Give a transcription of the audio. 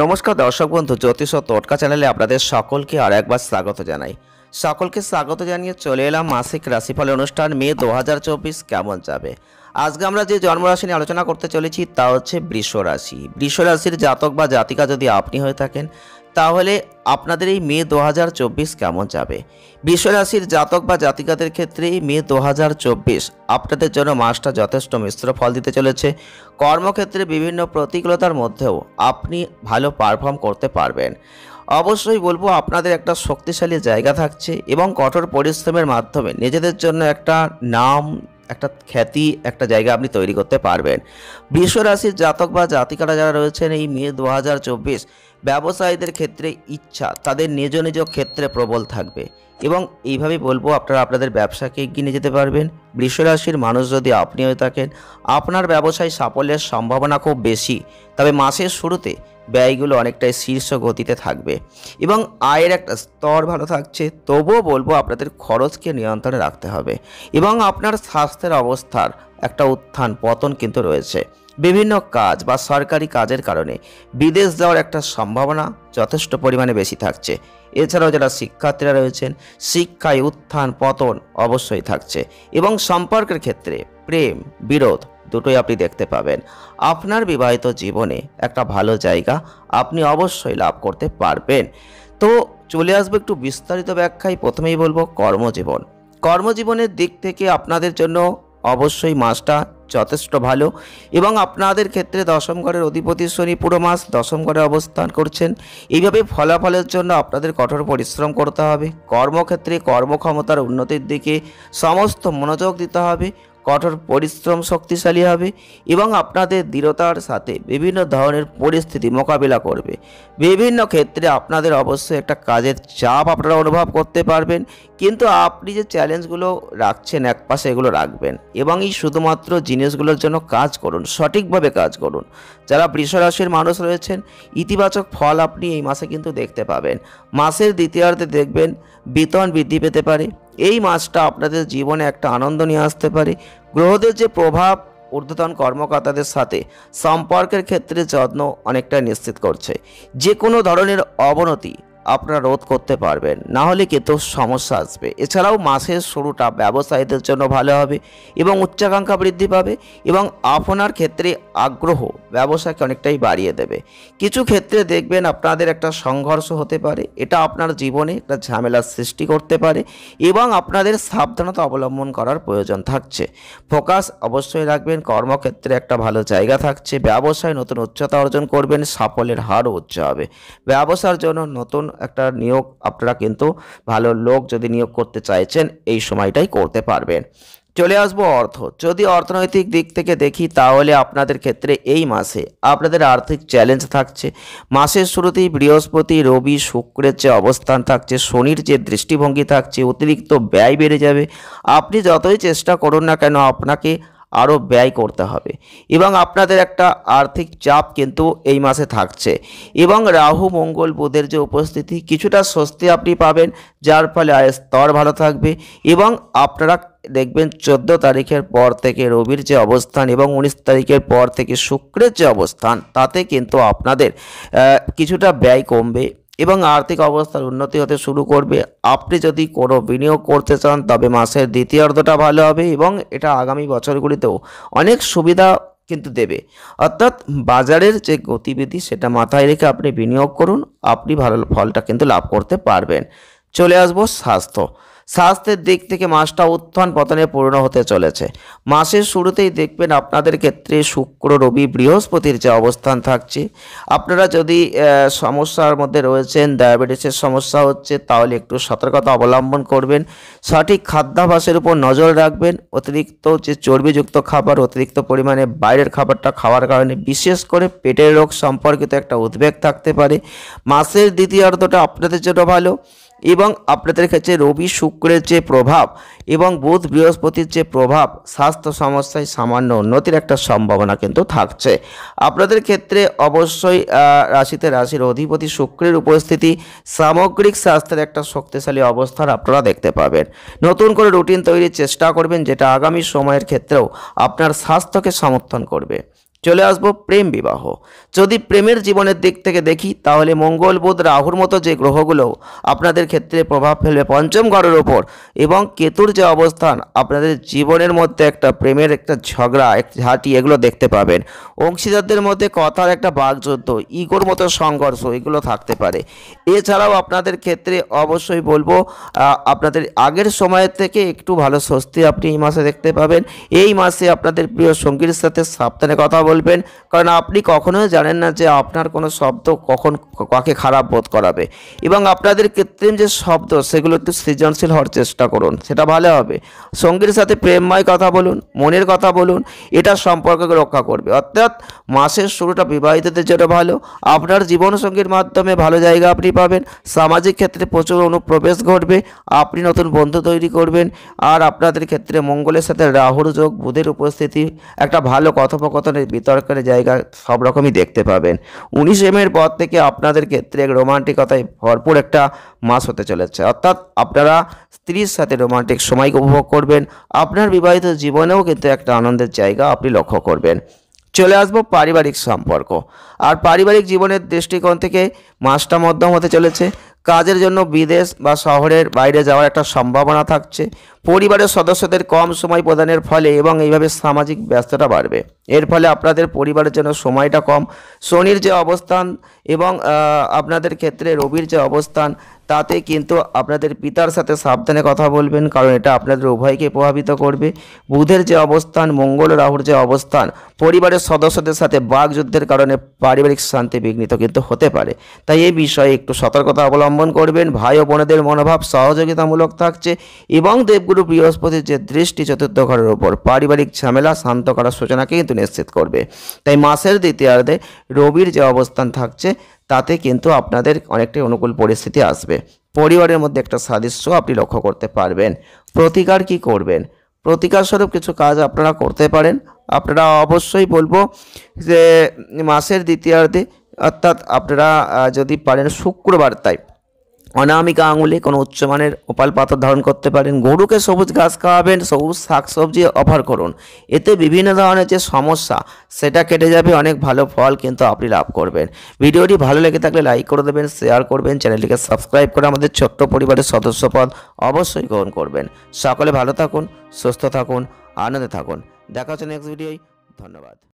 নমস্কার দর্শক বন্ধু, জ্যোতিষ ও টোটকা চ্যানেলে আপনাদের সকলকে আর একবার স্বাগত জানাই। সকলকে স্বাগত জানিয়ে চলে এলাম মাসিক রাশিফল অনুষ্ঠান মে 2024 কেমন যাবে। আজকে আমরা যে জন্মরাশি নিয়ে আলোচনা করতে চলেছি তা হচ্ছে বৃষ রাশি। বৃষ রাশির জাতক বা জাতিকা যদি আপনি হয়ে থাকেন তাহলে আপনাদের এই মে 2024 কেমন যাবে। বৃষ রাশির জাতক বা জাতিকাদের ক্ষেত্রে এই মে 2024 আপনাদের জন্য মাসটা যথেষ্ট মিশ্র ফল দিতে চলেছে। কর্মক্ষেত্রে বিভিন্ন প্রতিকূলতার মধ্যেও আপনি ভালো পারফর্ম করতে পারবেন। অবশ্যই বলবো আপনাদের একটা শক্তিশালী জায়গা থাকছে এবং কঠোর পরিশ্রমের মাধ্যমে নিজেদের জন্য একটা নাম, একটা খ্যাতি, একটা জায়গা আপনি তৈরি করতে পারবেন। বৃষ রাশির জাতক বা জাতিকারা যারা রয়েছেন এই মে 2024 ব্যবসায়ীদের ক্ষেত্রে ইচ্ছা তাদের নিজ নিজ ক্ষেত্রে প্রবল থাকবে এবং এইভাবেই বলবো আপনারা আপনাদের ব্যবসাকে এগিয়ে নিয়ে যেতে পারবেন। বৃষ রাশির মানুষ যদি আপনি হয়ে থাকেন আপনার ব্যবসায় সাফল্যের সম্ভাবনা খুব বেশি, তবে মাসের শুরুতে ব্যয়গুলো অনেকটাই শীর্ষ গতিতে থাকবে এবং আয়ের একটা স্তর ভালো থাকছে। তবুও বলবো আপনাদের খরচকে নিয়ন্ত্রণে রাখতে হবে এবং আপনার স্বাস্থ্যের অবস্থার একটা উত্থান পতন কিন্তু রয়েছে। বিভিন্ন কাজ বা সরকারি কাজের কারণে বিদেশ যাওয়ার একটা সম্ভাবনা যথেষ্ট পরিমাণে বেশি থাকছে। এছাড়াও যারা শিক্ষার্থীরা রয়েছেন শিক্ষায় উত্থান পতন অবশ্যই থাকছে এবং সম্পর্কের ক্ষেত্রে প্রেম বিরোধ দুটোই আপনি দেখতে পাবেন। আপনার বিবাহিত জীবনে একটা ভালো জায়গা আপনি অবশ্যই লাভ করতে পারবেন। তো চলে আসবো একটু বিস্তারিত ব্যাখ্যায়। প্রথমেই বলবো কর্মজীবনের দিক থেকে আপনাদের জন্য অবশ্যই মাসটা যথেষ্ট ভালো এবং আপনাদের ক্ষেত্রে দশম ঘরের অধিপতি শনি পুরো মাস দশম ঘরে অবস্থান করছেন। এইভাবে ফলাফলের জন্য আপনাদের কঠোর পরিশ্রম করতে হবে। কর্মক্ষেত্রে কর্মক্ষমতার উন্নতির দিকে সমস্ত মনোযোগ দিতে হবে। কঠোর পরিশ্রম শক্তিশালী হবে এবং আপনাদের দৃঢ়তার সাথে বিভিন্ন ধরনের পরিস্থিতি মোকাবিলা করবে। বিভিন্ন ক্ষেত্রে আপনাদের অবশ্যই একটা কাজের চাপ আপনারা অনুভব করতে পারবেন, কিন্তু আপনি যে চ্যালেঞ্জগুলো রাখছেন একপাশে এগুলো রাখবেন এবং এই শুধুমাত্র জিনিসগুলোর জন্য কাজ করুন, সঠিকভাবে কাজ করুন। যারা বৃষ রাশির মানুষ রয়েছেন ইতিবাচক ফল আপনি এই মাসে কিন্তু দেখতে পাবেন। মাসের দ্বিতীয়ার্ধে দেখবেন বেতন বৃদ্ধি পেতে পারে। এই মাসটা আপনাদের জীবনে একটা আনন্দ নিয়ে আসতে পারে। গ্রহদের যে প্রভাব ঊর্ধ্বতন কর্মকর্তাদের সাথে সম্পর্কের ক্ষেত্রে যত্ন অনেকটা নিশ্চিত করছে। যে কোনো ধরনের অবনতি আপনারা রোধ করতে পারবেন, না হলে কিন্তু সমস্যা আসবে। এছাড়াও মাসের শুরুটা ব্যবসায়ীদের জন্য ভালো হবে এবং উচ্চাকাঙ্ক্ষা বৃদ্ধি পাবে এবং আপনার ক্ষেত্রে আগ্রহ ব্যবসাকে অনেকটাই বাড়িয়ে দেবে। কিছু ক্ষেত্রে দেখবেন আপনাদের একটা সংঘর্ষ হতে পারে, এটা আপনার জীবনে একটা ঝামেলার সৃষ্টি করতে পারে এবং আপনাদের সাবধানতা অবলম্বন করার প্রয়োজন থাকছে। ফোকাস অবশ্যই রাখবেন। কর্মক্ষেত্রে একটা ভালো জায়গা থাকছে। ব্যবসায় নতুন উচ্চতা অর্জন করবেন, সাফল্যের হারও উচ্চ হবে। ব্যবসার জন্য নতুন একটা নিয়োগ আপনারা কিন্তু ভালো লোক যদি নিয়োগ করতে চাইছেন এই সময়টাই করতে পারবেন। চলে আসবো যদি অর্থনৈতিক দিক থেকে দেখি তাহলে আপনাদের ক্ষেত্রে এই মাসে আপনাদের আর্থিক চ্যালেঞ্জ থাকছে। মাসের শুরুতেই বৃহস্পতি রবি শুক্রের যে অবস্থান থাকছে, শনির যে দৃষ্টিভঙ্গি থাকছে, অতিরিক্ত ব্যয় বেড়ে যাবে। আপনি যতই চেষ্টা করুন না কেন আপনাকে আরও ব্যয় করতে হবে এবং আপনাদের একটা আর্থিক চাপ কিন্তু এই মাসে থাকছে এবং রাহু মঙ্গল বুধের যে উপস্থিতি কিছুটা স্বস্তি আপনি পাবেন, যার ফলে আয়ের স্তর ভালো থাকবে এবং আপনারা দেখবেন 14 তারিখের পর থেকে রবির যে অবস্থান এবং 19 তারিখের পর থেকে শুক্রের যে অবস্থান তাতে কিন্তু আপনাদের কিছুটা ব্যয় কমবে এবং আর্থিক অবস্থার উন্নতি হতে শুরু করবে। আপনি যদি কোনো বিনিয়োগ করতে চান তবে মাসের দ্বিতীয়ার্ধটা ভালো হবে এবং এটা আগামী বছরগুলিতেও অনেক সুবিধা কিন্তু দেবে। অর্থাৎ বাজারের যে গতিবিধি সেটা মাথায় রেখে আপনি বিনিয়োগ করুন, আপনি ভালো ফলটা কিন্তু লাভ করতে পারবেন। চলে আসবো স্বাস্থ্যের দিক থেকে মাসটা উত্থান পতনে পূর্ণ হতে চলেছে। মাসের শুরুতেই দেখবেন আপনাদের ক্ষেত্রে শুক্র রবি বৃহস্পতির যে অবস্থান থাকছে, আপনারা যদি সমস্যার মধ্যে রয়েছেন, ডায়াবেটিসের সমস্যা হচ্ছে, তাহলে একটু সতর্কতা অবলম্বন করবেন। সঠিক খাদ্যাভ্যাসের উপর নজর রাখবেন। অতিরিক্ত যে চর্বিযুক্ত খাবার, অতিরিক্ত পরিমাণে বাইরের খাবারটা খাওয়ার কারণে বিশেষ করে পেটের রোগ সম্পর্কিত একটা উদ্বেগ থাকতে পারে। মাসের দ্বিতীয়ার্ধটা আপনাদের জন্য ভালো এবং আপনাদের ক্ষেত্রে রবি শুক্রের যে প্রভাব এবং বুধ বৃহস্পতির যে প্রভাব স্বাস্থ্য সমস্যায় সামান্য উন্নতির একটা সম্ভাবনা কিন্তু থাকছে। আপনাদের ক্ষেত্রে অবশ্যই রাশির অধিপতি শুক্রের উপস্থিতি সামগ্রিক স্বাস্থ্যের একটা শক্তিশালী অবস্থান আপনারা দেখতে পাবেন। নতুন করে রুটিন তৈরির চেষ্টা করবেন যেটা আগামী সময়ের ক্ষেত্রেও আপনার স্বাস্থ্যকে সমর্থন করবে। চলে আসবো প্রেম বিবাহ। যদি প্রেমের জীবনের দিক থেকে দেখি তাহলে মঙ্গল, বুধ, রাহুর মতো যে গ্রহগুলো আপনাদের ক্ষেত্রে প্রভাব ফেলবে পঞ্চম ঘরের ওপর, এবং কেতুর যে অবস্থান আপনাদের জীবনের মধ্যে একটা প্রেমের একটা ঝগড়া, এক ঝাঁটি, এগুলো দেখতে পাবেন। অংশীদারদের মধ্যে কথার একটা বাগযুদ্ধ, ইগোর মতো সংঘর্ষ, এগুলো থাকতে পারে। এছাড়াও আপনাদের ক্ষেত্রে অবশ্যই বলবো আপনাদের আগের সময়ের থেকে একটু ভালো স্বস্তি আপনি এই মাসে দেখতে পাবেন। এই মাসে আপনাদের প্রিয় সঙ্গীর সাথে সাবধানে কথা বলবেন, কারণ আপনি কখনোই জানেন না যে আপনার কোনো শব্দ কখন কাকে খারাপ বোধ করাবে। এবং আপনাদের কৃত্রিম যে শব্দ সেগুলো একটু সৃজনশীল হওয়ার চেষ্টা করুন, সেটা ভালো হবে। সঙ্গীর সাথে প্রেমময় কথা বলুন, মনের কথা বলুন, এটা সম্পর্ককে রক্ষা করবে। অর্থাৎ মাসের শুরুটা বিবাহিতদের জন্য ভালো। আপনার জীবনসঙ্গীর মাধ্যমে ভালো জায়গা আপনি পাবেন। সামাজিক ক্ষেত্রে প্রচুর অনুপ্রবেশ ঘটবে, আপনি নতুন বন্ধু তৈরি করবেন। আর আপনাদের ক্ষেত্রে মঙ্গলের সাথে রাহুর যোগ, বুধের উপস্থিতি, একটা ভালো কথোপকথনের বিতর্কের জায়গা সব রকমই দেখতে পাবেন। 19 মের পর থেকে আপনাদের ক্ষেত্রে এক রোমান্টিকতায় ভরপুর একটা মাস হতে চলেছে। অর্থাৎ আপনারা স্ত্রীর সাথে রোমান্টিক সময় উপভোগ করবেন। আপনার বিবাহিত জীবনেও কিন্তু একটা আনন্দের জায়গা আপনি লক্ষ্য করবেন। চলে আসবো পারিবারিক সম্পর্ক। আর পারিবারিক জীবনের দৃষ্টিকোণ থেকে মাসটা মধ্যম হতে চলেছে। কাজের জন্য বিদেশ বা শহরের বাইরে যাওয়ার একটা সম্ভাবনা থাকছে। পরিবারের সদস্যদের কম সময় প্রদানের ফলে এবং এইভাবে সামাজিক ব্যস্ততা বাড়বে। এর ফলে আপনাদের পরিবারের জন্য সময়টা কম। শনির যে অবস্থান এবং আপনাদের ক্ষেত্রে রবির যে অবস্থান, তাতে কিন্তু আপনাদের পিতার সাথে সাবধানে কথা বলবেন, কারণ এটা আপনাদের উভয়কে প্রভাবিত করবে। বুধের যে অবস্থান, মঙ্গল রাহুর যে অবস্থান, পরিবারের সদস্যদের সাথে বাকযুদ্ধের কারণে পারিবারিক শান্তি বিঘ্নিত কিন্তু হতে পারে। তাই এই বিষয়ে একটু সতর্কতা অবলম্বন করবেন। ভাই ও বোনেদের মনোভাব সহযোগিতামূলক থাকছে, এবং দেবগুরু বৃহস্পতির যে দৃষ্টি চতুর্থ ঘরের ওপর পারিবারিক ঝামেলা শান্ত করার সূচনাকে কিন্তু নিশ্চিত করবে। তাই মাসের দ্বিতীয়ার্ধে রবির যে অবস্থান থাকছে, তাতে কিন্তু আপনাদের অনেকটাই অনুকূল পরিস্থিতি আসবে। পরিবারের মধ্যে একটা সাদৃশ্য আপনি লক্ষ্য করতে পারবেন। প্রতিকার কি করবেন? প্রতিকার স্বরূপ কিছু কাজ আপনারা করতে পারেন। আপনারা অবশ্যই বলবো যে মাসের দ্বিতীয়ার্ধে, অর্থাৎ আপনারা যদি পারেন শুক্রবার, তাই অনামিকা আঙুলে কোনো উচ্চমানের ওপাল পাথর ধারণ করতে পারেন। গরুকে সবুজ ঘাস খাওয়াবেন, সবুজ শাকসবজি অফার করুন। এতে বিভিন্ন ধরনের যে সমস্যা সেটা কেটে যাবে, অনেক ভালো ফল কিন্তু আপনি লাভ করবেন। ভিডিওটি ভালো লেগে থাকলে লাইক করে দেবেন, শেয়ার করবেন, চ্যানেলটিকে সাবস্ক্রাইব করে আমাদের ছোট্ট পরিবারের সদস্যপদ অবশ্যই গ্রহণ করবেন। সকলে ভালো থাকুন, সুস্থ থাকুন, আনন্দে থাকুন। দেখা হচ্ছে নেক্সট ভিডিওয়। ধন্যবাদ।